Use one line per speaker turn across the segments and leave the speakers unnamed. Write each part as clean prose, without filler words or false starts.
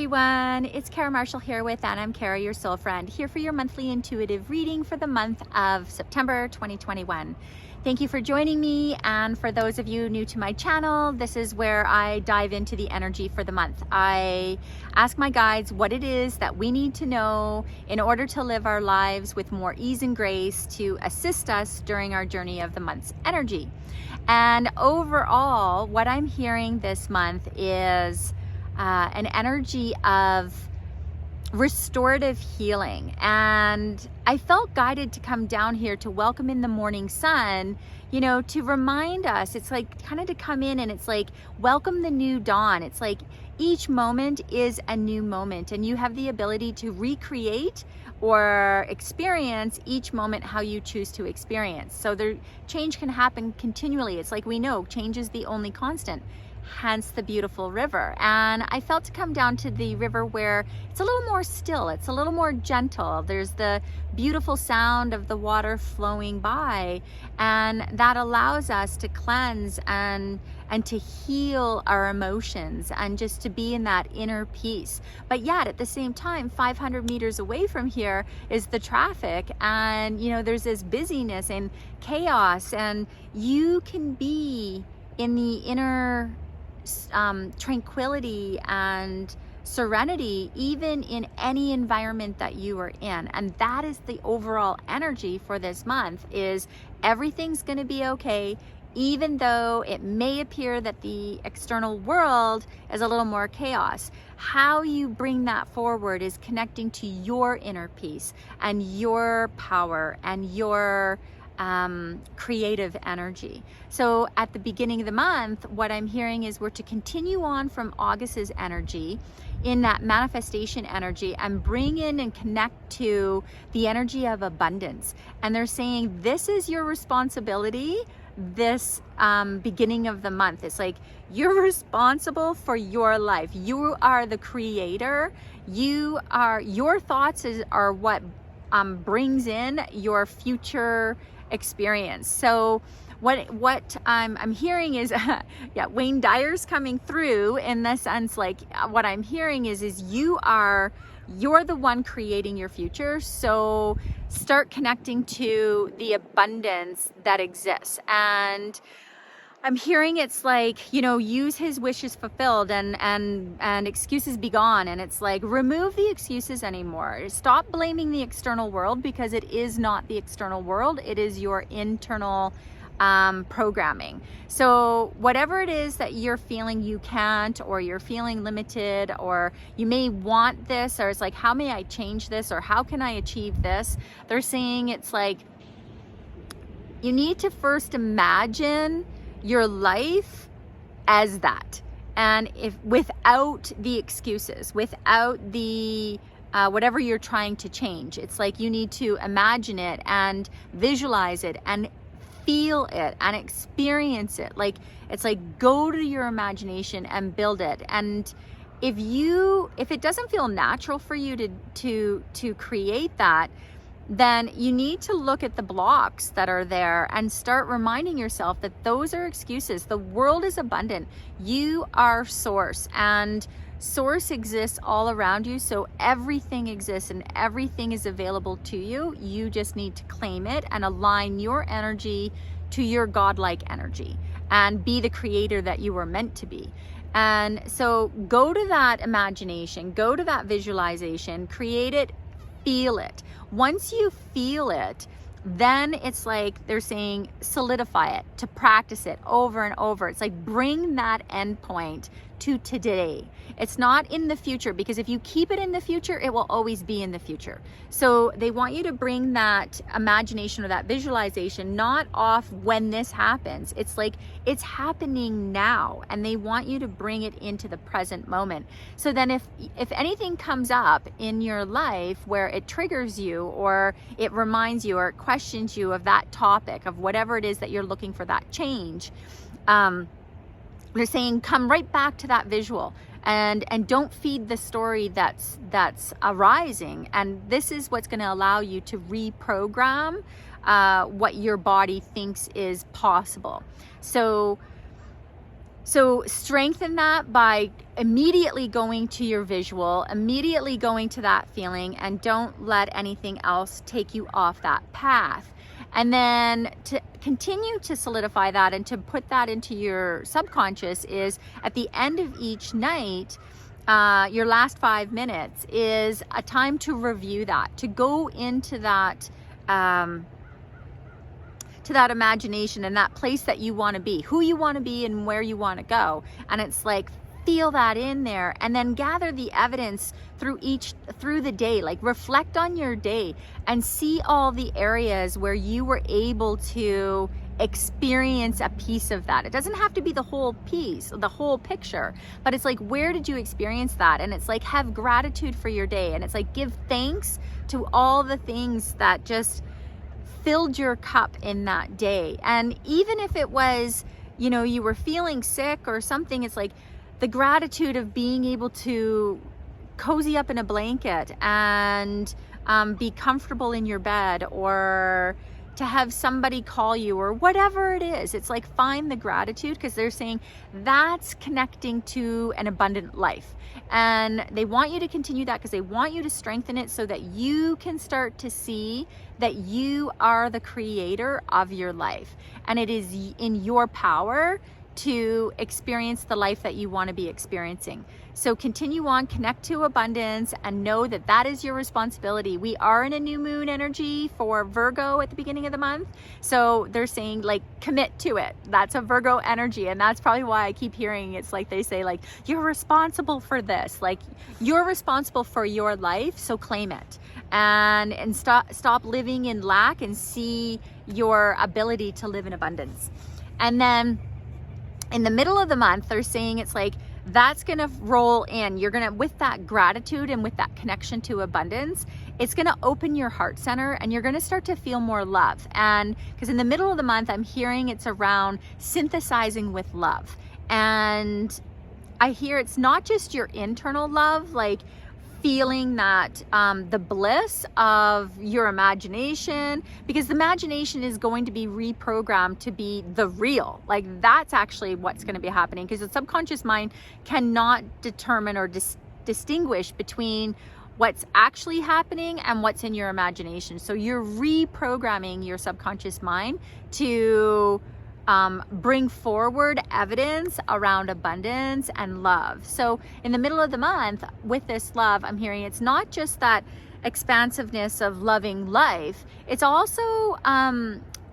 everyone, it's Kara Marshall here with And I'm Kara, your soul friend, here for your monthly intuitive reading for the month of September 2021. Thank you for joining me, and for those of you new to my channel, this is where I dive into the energy for the month. I ask my guides what it is that we need to know in order to live our lives with more ease and grace to assist us during our journey of the month's energy. And overall, what I'm hearing this month is an energy of restorative healing, and I felt guided to come down here to welcome in the morning sun, you know, to remind us. It's like kind of to come in and it's like welcome the new dawn. It's like each moment is a new moment, and you have the ability to recreate or experience each moment how you choose to experience. So the change can happen continually. It's like we know change is the only constant, hence the beautiful river. And I felt to come down to the river where it's a little more still, it's a little more gentle. There's the beautiful sound of the water flowing by, and that allows us to cleanse and to heal our emotions and just to be in that inner peace. But yet at the same time, 500 meters away from here is the traffic, and you know, there's this busyness and chaos, and you can be in the inner tranquility and serenity even in any environment that you are in. And that is the overall energy for this month, is everything's going to be okay, even though it may appear that the external world is a little more chaos. How you bring that forward is connecting to your inner peace and your power and your creative energy. So at the beginning of the month, what I'm hearing is we're to continue on from August's energy in that manifestation energy and bring in and connect to the energy of abundance. And they're saying this is your responsibility this beginning of the month. It's like you're responsible for your life. You are the creator. You are, your thoughts are what brings in your future experience. So what I'm hearing is yeah, Wayne Dyer's coming through in the sense, like what I'm hearing is you're the one creating your future. So start connecting to the abundance that exists. And I'm hearing it's like, you know, use his wishes fulfilled and excuses be gone. And it's like, remove the excuses anymore. Stop blaming the external world, because it is not the external world. It is your internal programming. So whatever it is that you're feeling you can't, or you're feeling limited, or you may want this, or it's like, how may I change this? Or how can I achieve this? They're saying it's like, you need to first imagine your life as that, and if without the excuses, without the whatever you're trying to change. It's like you need to imagine it and visualize it and feel it and experience it. Like it's like go to your imagination and build it. And if it doesn't feel natural for you to create that, then you need to look at the blocks that are there and start reminding yourself that those are excuses. The world is abundant. You are source, and source exists all around you. So everything exists and everything is available to you. You just need to claim it and align your energy to your godlike energy and be the creator that you were meant to be. And so go to that imagination, go to that visualization, create it, feel it. Once you feel it, then it's like they're saying solidify it, to practice it over and over. It's like bring that endpoint to today. It's not in the future, because if you keep it in the future, it will always be in the future. So they want you to bring that imagination or that visualization not off when this happens. It's like it's happening now, and they want you to bring it into the present moment. So then if anything comes up in your life where it triggers you, or it reminds you, or it questions you of that topic, of whatever it is that you're looking for that change, they're saying come right back to that visual and don't feed the story that's arising. And this is what's going to allow you to reprogram what your body thinks is possible. So So strengthen that by immediately going to your visual, immediately going to that feeling, and don't let anything else take you off that path. And then to continue to solidify that and to put that into your subconscious is at the end of each night, your last 5 minutes is a time to review that, to go into that to that imagination and that place that you want to be, who you want to be and where you want to go. And it's like, feel that in there, and then gather the evidence through the day. Like, reflect on your day and see all the areas where you were able to experience a piece of that. It doesn't have to be the whole piece, the whole picture, but it's like, where did you experience that? And it's like, have gratitude for your day, and it's like, give thanks to all the things that just filled your cup in that day. And even if it was, you know, you were feeling sick or something, it's like the gratitude of being able to cozy up in a blanket and be comfortable in your bed, or to have somebody call you, or whatever it is. It's like, find the gratitude, because they're saying that's connecting to an abundant life. And they want you to continue that because they want you to strengthen it so that you can start to see that you are the creator of your life. And it is in your power to experience the life that you want to be experiencing. So continue on, connect to abundance, and know that that is your responsibility. We are in a new moon energy for Virgo at the beginning of the month. So they're saying, like, commit to it. That's a Virgo energy. And that's probably why I keep hearing it's like they say, like, you're responsible for this. Like, you're responsible for your life, so claim it. And stop living in lack and see your ability to live in abundance. And then in the middle of the month, they're saying it's like, that's going to roll in. You're going to, with that gratitude and with that connection to abundance, it's going to open your heart center, and you're going to start to feel more love. And because in the middle of the month, I'm hearing it's around synthesizing with love. And I hear it's not just your internal love, like feeling that the bliss of your imagination, because the imagination is going to be reprogrammed to be the real. Like, that's actually what's going to be happening, because the subconscious mind cannot determine or distinguish between what's actually happening and what's in your imagination. So you're reprogramming your subconscious mind to bring forward evidence around abundance and love. So in the middle of the month with this love, I'm hearing it's not just that expansiveness of loving life, it's also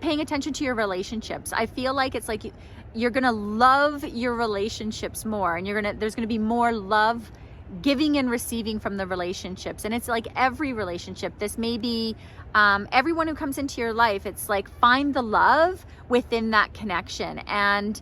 paying attention to your relationships. I feel like it's like you're gonna love your relationships more, and there's gonna be more love giving and receiving from the relationships. And it's like every relationship. This may be everyone who comes into your life. It's like, find the love within that connection. And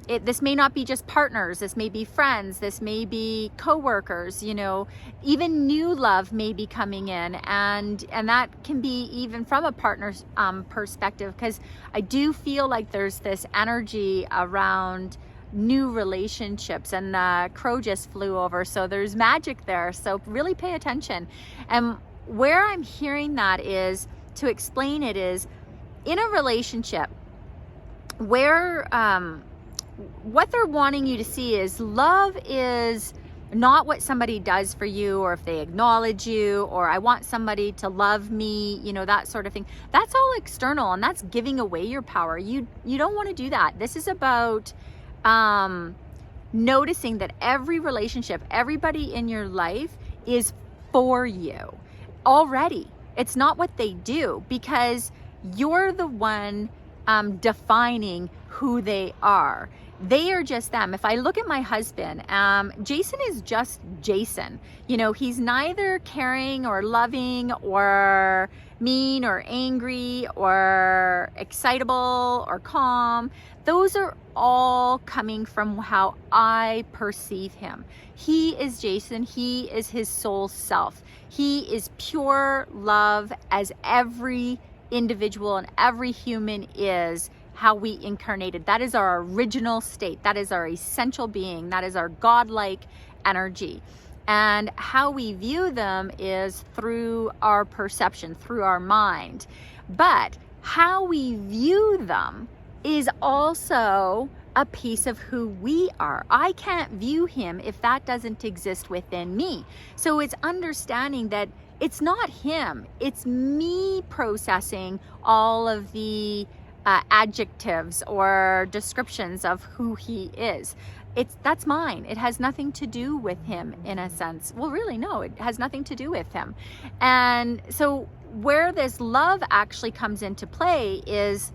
this may not be just partners. This may be friends. This may be coworkers. You know, even new love may be coming in, and that can be even from a partner's perspective, because I do feel like there's this energy around new relationships, and the crow just flew over, so there's magic there. So really pay attention. And where I'm hearing that is, to explain it, is in a relationship where what they're wanting you to see is love is not what somebody does for you, or if they acknowledge you, or I want somebody to love me, you know, that sort of thing. That's all external, and that's giving away your power. You don't want to do that. This is about noticing that every relationship, everybody in your life is for you already. It's not what they do, because you're the one defining who they are. They are just them. If I look at my husband, Jason is just Jason. You know, he's neither caring or loving or mean or angry or excitable or calm. Those are all coming from how I perceive him. He is Jason. He is his soul self. He is pure love, as every individual and every human is how we incarnated. That is our original state. That is our essential being. That is our godlike energy. And how we view them is through our perception, through our mind. But how we view them is also a piece of who we are. I can't view him if that doesn't exist within me. So it's understanding that it's not him, it's me processing all of the adjectives or descriptions of who he is. That's mine. It has nothing to do with him in a sense. Well, really, no, it has nothing to do with him. And so where this love actually comes into play is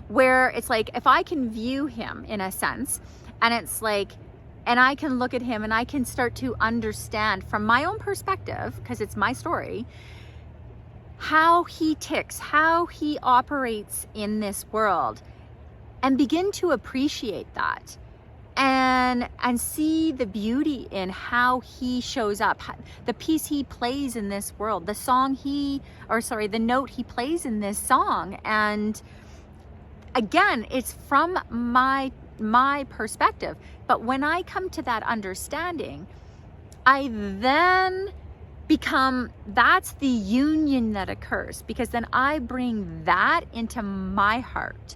where it's like, if I can view him in a sense, and it's like, and I can look at him and I can start to understand from my own perspective, because it's my story, how he ticks, how he operates in this world, and begin to appreciate that and see the beauty in how he shows up, the piece he plays in this world, the note he plays in this song. And again, it's from my perspective. But when I come to that understanding, I then that's the union that occurs, because then I bring that into my heart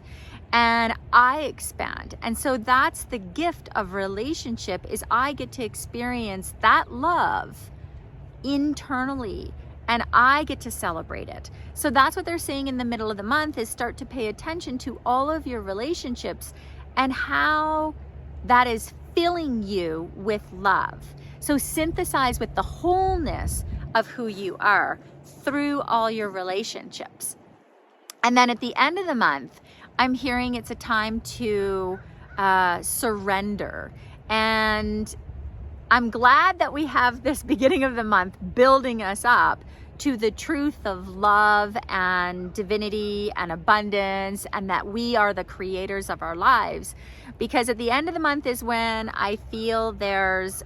and I expand. And so that's the gift of relationship, is I get to experience that love internally and I get to celebrate it. So that's what they're saying in the middle of the month, is start to pay attention to all of your relationships and how that is filling you with love. So synthesize with the wholeness of who you are through all your relationships. And then at the end of the month, I'm hearing it's a time to surrender. And I'm glad that we have this beginning of the month building us up to the truth of love and divinity and abundance, and that we are the creators of our lives. Because at the end of the month is when I feel there's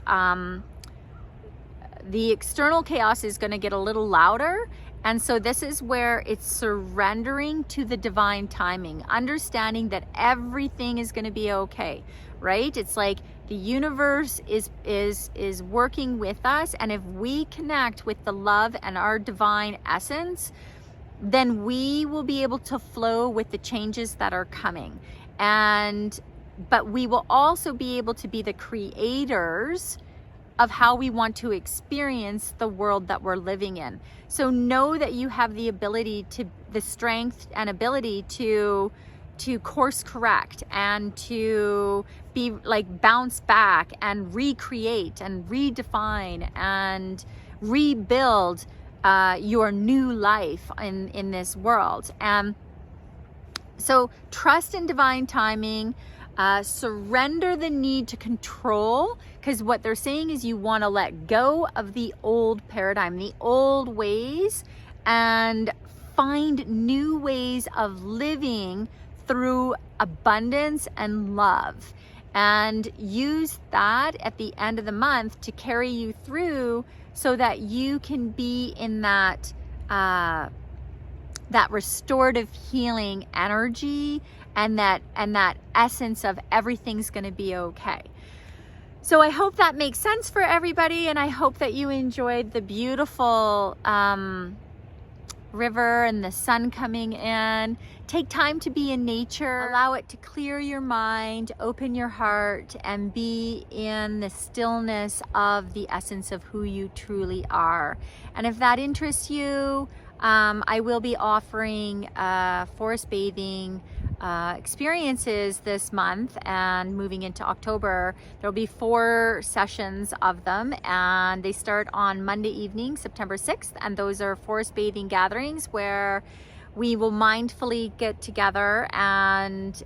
the external chaos is going to get a little louder. And so this is where it's surrendering to the divine timing, understanding that everything is going to be okay, right? It's like the universe is working with us, and if we connect with the love and our divine essence, then we will be able to flow with the changes that are coming. But we will also be able to be the creators of how we want to experience the world that we're living in. So know that you have the strength and ability to course correct and to be like bounce back and recreate and redefine and rebuild your new life in this world. And so trust in divine timing. Surrender the need to control, because what they're saying is you want to let go of the old paradigm, the old ways, and find new ways of living through abundance and love, and use that at the end of the month to carry you through, so that you can be in that restorative healing energy and that essence of everything's going to be okay. So I hope that makes sense for everybody, and I hope that you enjoyed the beautiful river and the sun coming in. Take time to be in nature. Allow it to clear your mind, open your heart, and be in the stillness of the essence of who you truly are. And if that interests you, I will be offering forest bathing experiences this month, and moving into October there'll be 4 sessions of them, and they start on Monday evening, September 6th, and those are forest bathing gatherings where we will mindfully get together and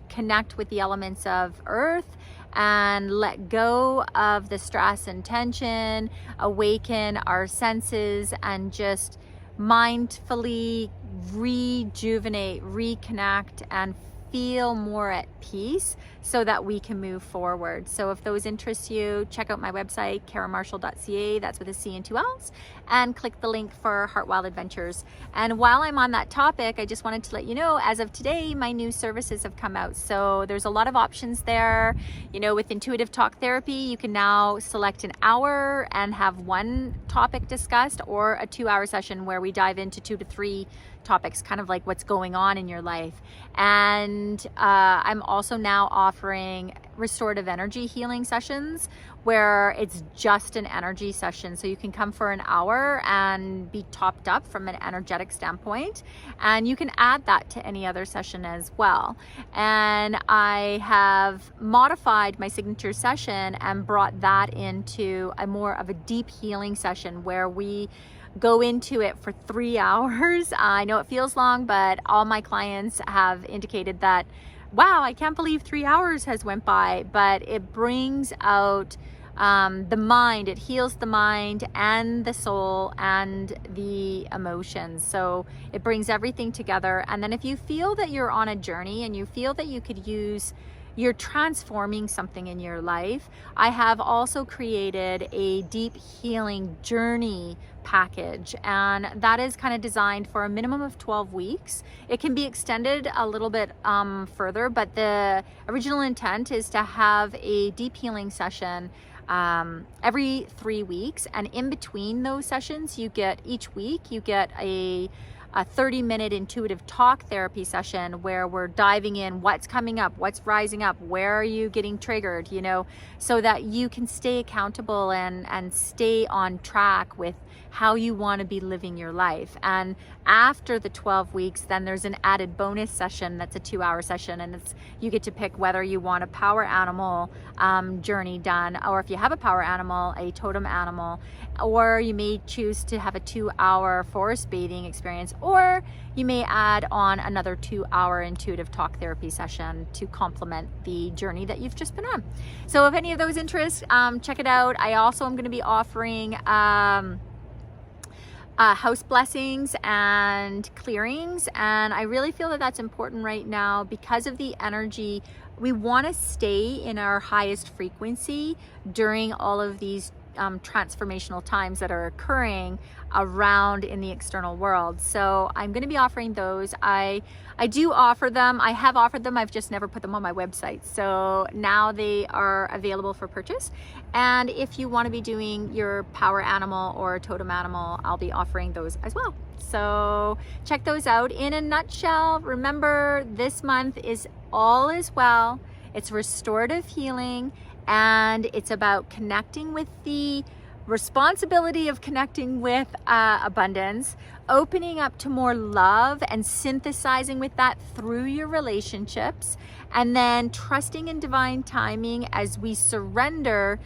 connect with the elements of earth and let go of the stress and tension, awaken our senses, and just mindfully rejuvenate, reconnect, and feel more at peace so that we can move forward. So if those interest you, check out my website, karamarshall.ca, that's with a C and 2 L's, and click the link for Heart Wild Adventures. And while I'm on that topic, I just wanted to let you know, as of today, my new services have come out. So there's a lot of options there. You know, with intuitive talk therapy, you can now select an hour and have one topic discussed, or a 2-hour session where we dive into 2 to 3 topics, kind of like what's going on in your life. And I'm also now offering restorative energy healing sessions where it's just an energy session. So you can come for an hour and be topped up from an energetic standpoint. And you can add that to any other session as well. And I have modified my signature session and brought that into a more of a deep healing session where we go into it for 3 hours. I know it feels long, but all my clients have indicated that, wow, I can't believe 3 hours has went by, but it brings out the mind. It heals the mind and the soul and the emotions. So it brings everything together. And then if you feel that you're on a journey and you feel that you could use, you're transforming something in your life, I have also created a deep healing journey package, and that is kind of designed for a minimum of 12 weeks. It can be extended a little bit further, but the original intent is to have a deep healing session every 3 weeks, and in between those sessions each week you get a 30-minute intuitive talk therapy session where we're diving in what's coming up, what's rising up, where are you getting triggered, so that you can stay accountable and stay on track with how you want to be living your life. And after the 12 weeks, then there's an added bonus session that's a 2-hour session, and you get to pick whether you want a power animal journey done, or if you have a power animal, a totem animal, or you may choose to have a 2-hour forest bathing experience, or you may add on another 2-hour intuitive talk therapy session to complement the journey that you've just been on. So if any of those interest, check it out. I also am going to be offering house blessings and clearings, and I really feel that that's important right now because of the energy. We want to stay in our highest frequency during all of these transformational times that are occurring around in the external world. So I'm going to be offering those. I do offer them. I have offered them. I've just never put them on my website. So now they are available for purchase. And if you want to be doing your power animal or totem animal, I'll be offering those as well. So check those out. In a nutshell, remember this month is all is well. It's restorative healing, and it's about connecting with the responsibility of connecting with abundance, opening up to more love and synthesizing with that through your relationships, and then trusting in divine timing as we surrender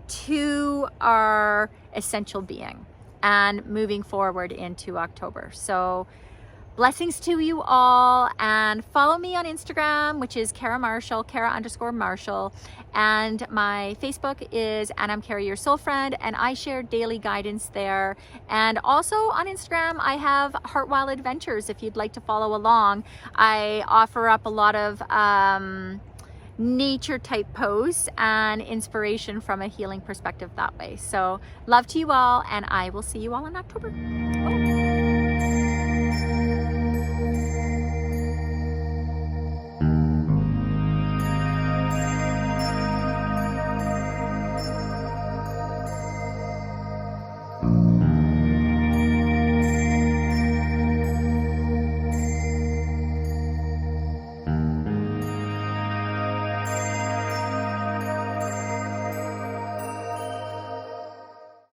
to our essential being and moving forward into October. So blessings to you all, and follow me on Instagram, which is Kara Marshall, Kara_Marshall, and my Facebook is And I'm Kara, Your Soul Friend, and I share daily guidance there. And also on Instagram, I have Heartwild Adventures. If you'd like to follow along, I offer up a lot of nature type posts and inspiration from a healing perspective that way. So love to you all, and I will see you all in October. Oh.